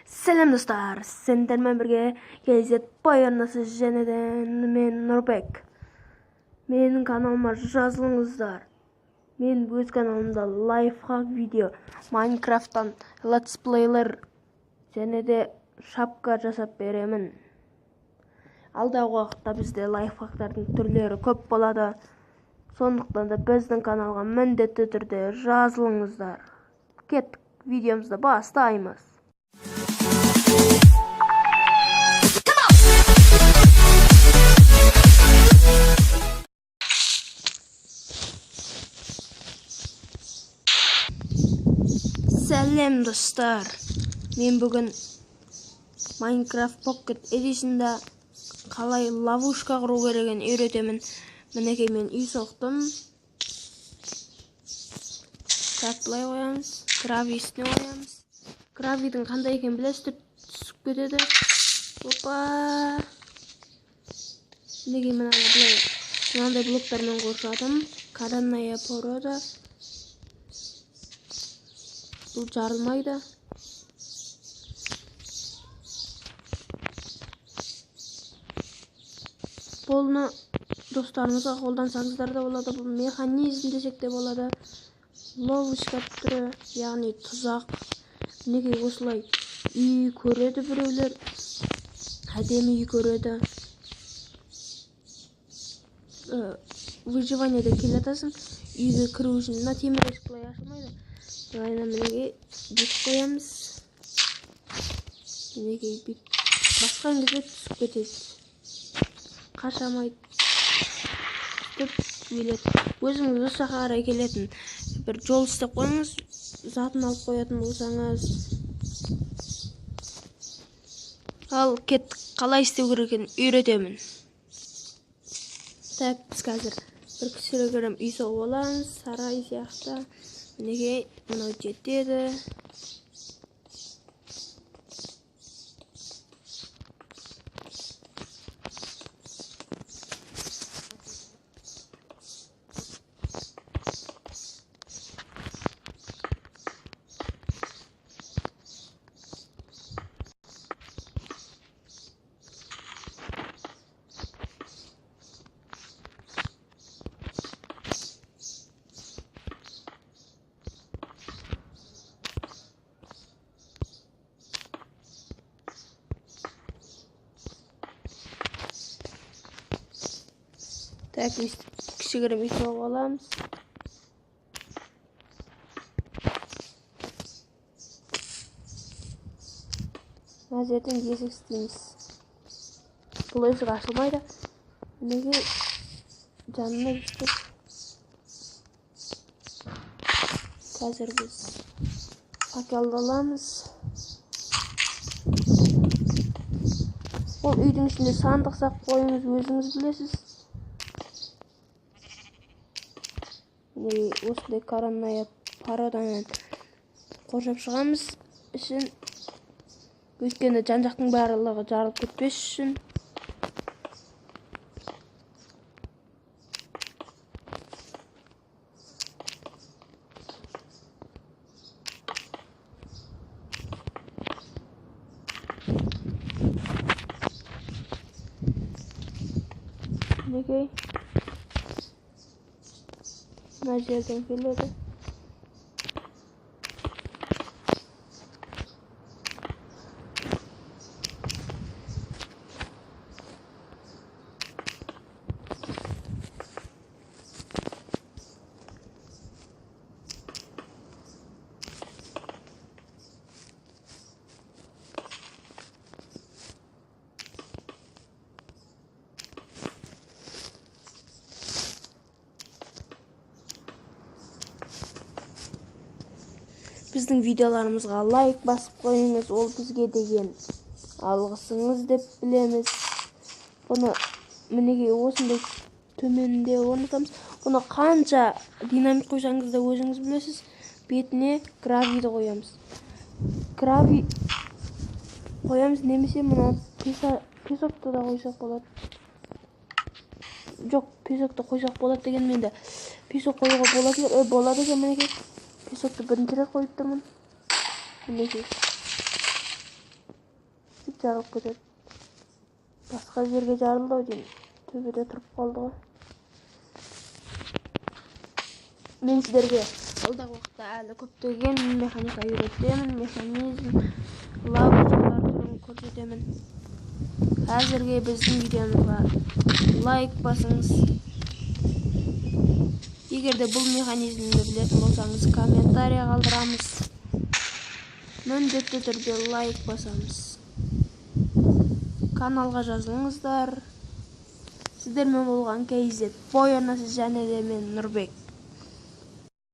Сәлем достар, сендермен бірге кезет баянасы жәнеден мен Нұрбек. Менің каналыма жазылыңыздар. Мен өз каналымда лайфхак видео, Майнкрафттан летсплейлер және де шапка жасап беремін. Алдағы уақытта бізде лайфхактардың түрлері көп болады. Сондықтан да біздің каналға міндетті түрде жазылыңыздар. Кеттік, видеомызды бастаймыз. Сәлем достар, мен бүгін Minecraft Pocket Edition'да қалай ловушка құру керегін үйретемін. Мінекей мен үй соқтым. Былай қоямыз, грави үстіне қоямыз. Гравидің қандай екен білесіздер, түсіп кетеді. Опа! Мінекей мынандай блоктармен қоршадым. Каранная порода. Бұл жарылмайды. Бұны достарыңызға қолдансаңыздар да болады. Бұл механизм десек те болады. Ловушка түрі, яғни тұзақ. Мінекей осылай үй көреді біреулер. Әдемі үй көреді. Выживаниеде келатасың. Үйге кіру үшін мына темір есік былай ашылмайды. Мінекей бекіп қоямыз. Мінекей басқан кезде түсіп кетеді. Қашамайды. Өзіңіз осы жаққа қарай келетін бір жол істеп қойыңыз, затын алып қоятын болсаңыз. Ал кеттік, қалай істеу керегін үйретемін. Так, біз қазір бір кішігірім үй соғып аламыз, сарай сияқты. Мінекей мынау жетеді. Так, кішігірім үй соғып аламыз. Мына жерден есік істейміз. Бұл есік ашылмайды. Мінекей жанына істеп. Қазір біз факелді аламыз. Ол үйдің ішінде сандық сақ қойыңыз, өзіңіз білесіз. Осындай каранная пародамен қоршап шығамыз ішін. Өйткені жан-жақтың барлығы жарылып кетпес үшін. Мінекей мына жерден келеді. Біздің видеоларымызға лайк басып қойыңыз, ол бізге деген алғысыңыз деп білеміз. Бұны мінекей осындай төменде орнатамыз. Бұны қанша динамит қойсаңыз да өзіңіз білесіз. Бетіне гравиді қоямыз. Грави қоямыз, немесе мұны песокты да қойсақ болады. Жоқ, песокты қойсақ болады деген менде. Песок қоюға болады екен, мінекей. Песокты бірінші рет қойып тұрмын. Мінекей. бүт жарылып кетет. Басқа жерге жарылды дейм. Төбеде тұрып қалды ғой. Мен сіздерге алдағы уақытта әлі көптеген механика үйретемін, механизм, лабочкалар түрін көрсетемін. Әзірге біздің видеомызға лайк басыңыз. Егер де бұл механизмді білетін болсаңыз, комментарий қалдырамыз. Міндетті түрде лайк басамыз. Каналға жазылыңыздар. Сіздермен болған KZ Boyanасы және де мен Нұрбек.